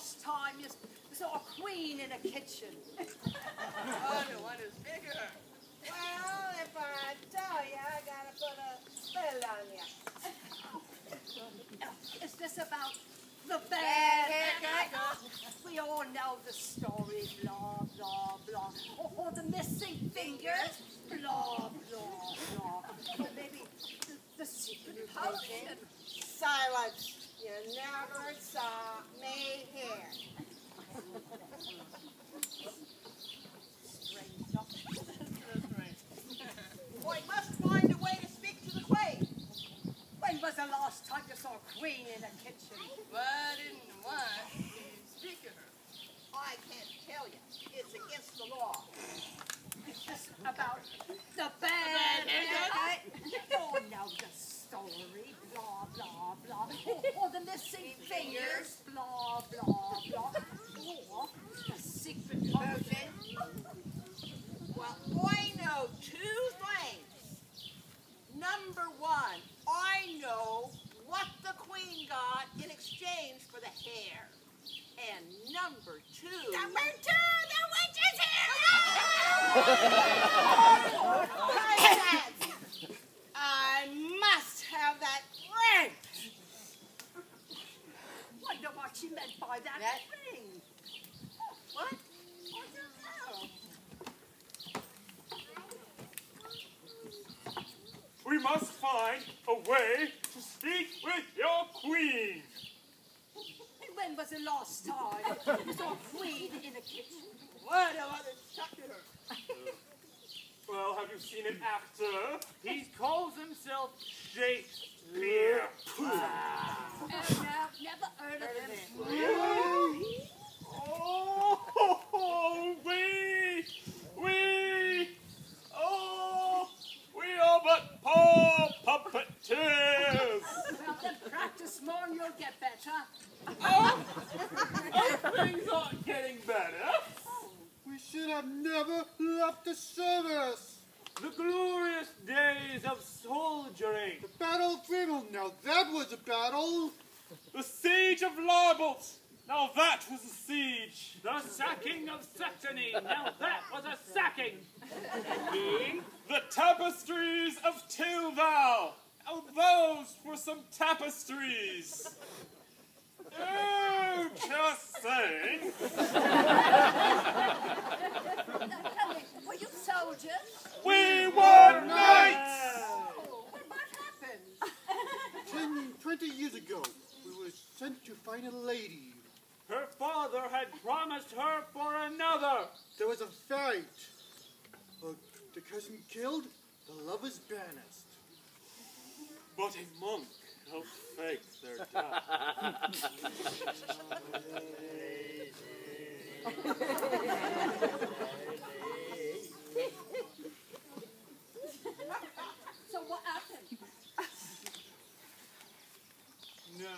last time you saw a queen in a kitchen? Other one is bigger. Well, if I tell you, I gotta put a spell on you. Is this about the bad haircut? We all know the story, blah, blah, blah. Or the missing fingers, blah, blah, blah. Or maybe the secret potion. Silence. You never saw me here. Strange, no? I must find a way to speak to the queen. When was the last time you saw a queen in a kitchen? Why didn't want to speak to her? I can't tell you. It's against the law. It's just about the bad haircut. Oh, now the story, blah, blah, blah. Or the missing fingers, blah, blah, blah. Or the secret potion. Well, I know two things. Number one, I know what the queen got in exchange for the hair. And number two... Number two, the witch is here! I must have that ring! Wonder what she meant by that ring. What? I don't know. We must find a way to speak with your queen. And when was the last time you saw a queen in a kitchen? What have others talked to her? Well, have you seen an actor? He calls himself Shakespeare. Oh, no, never heard of him. Oh, we are but poor puppeteers. Well, then practice more and you'll get better. Things aren't getting better. We should have never left the service. The glorious days of soldiering. The Battle of Friedel, now that was a battle. The siege of Larbolt. Now that was a siege. The sacking of Saxony. Now that was a sacking. The tapestries of Tilval. Oh, those were some tapestries. Oh, just saying. Tell me, were you soldiers? We were knights. Oh, what happened? 20 years ago, we were sent to find a lady. Her father had promised her for another. There was a fight. The cousin killed, the lovers banished. But a monk helped fake their death. So what happened? No.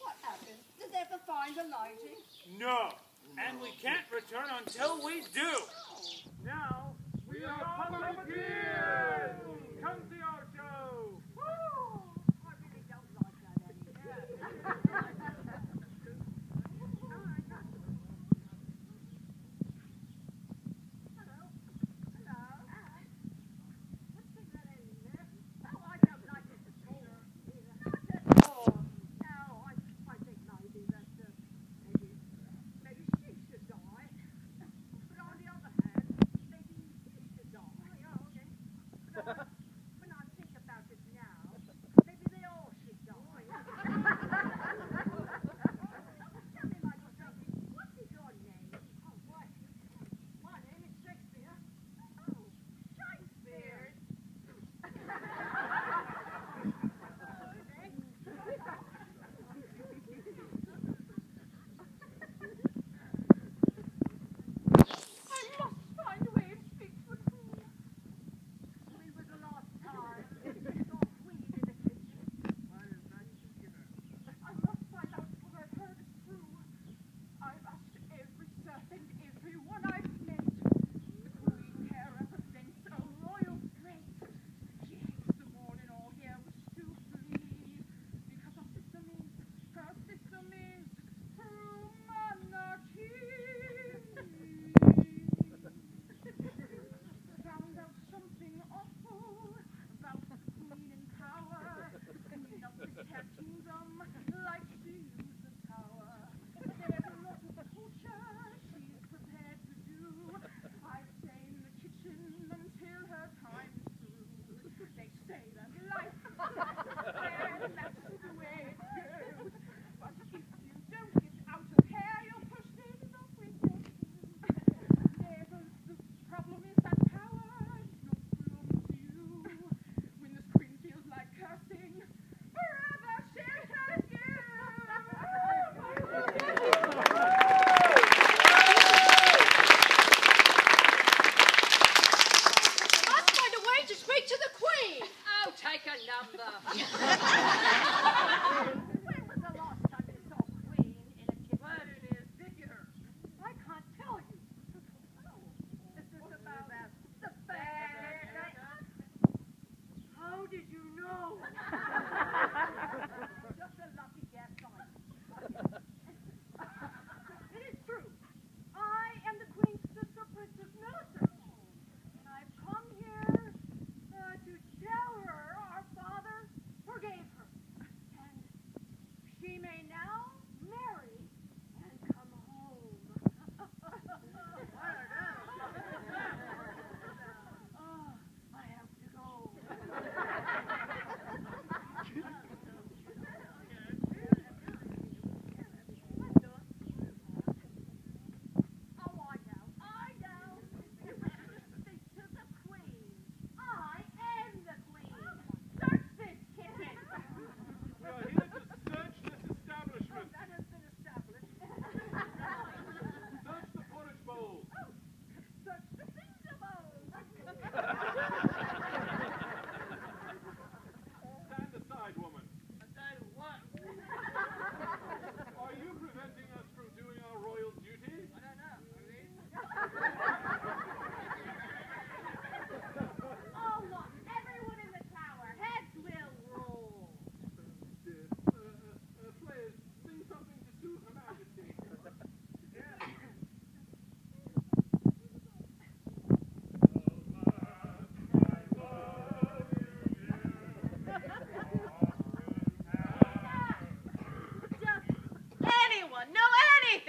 What happened? Did they ever find a lady? No. And we can't return until we do. Now, we are puppeteers. Come see our show. Oh, I really don't like that anymore. Hello. What's that in there? Oh, I don't like it at all. Not at all. No, I think maybe that maybe she should die. But on the other hand, maybe he should die. Oh, yeah, okay. But I'm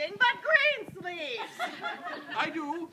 anything but green sleeves. I do.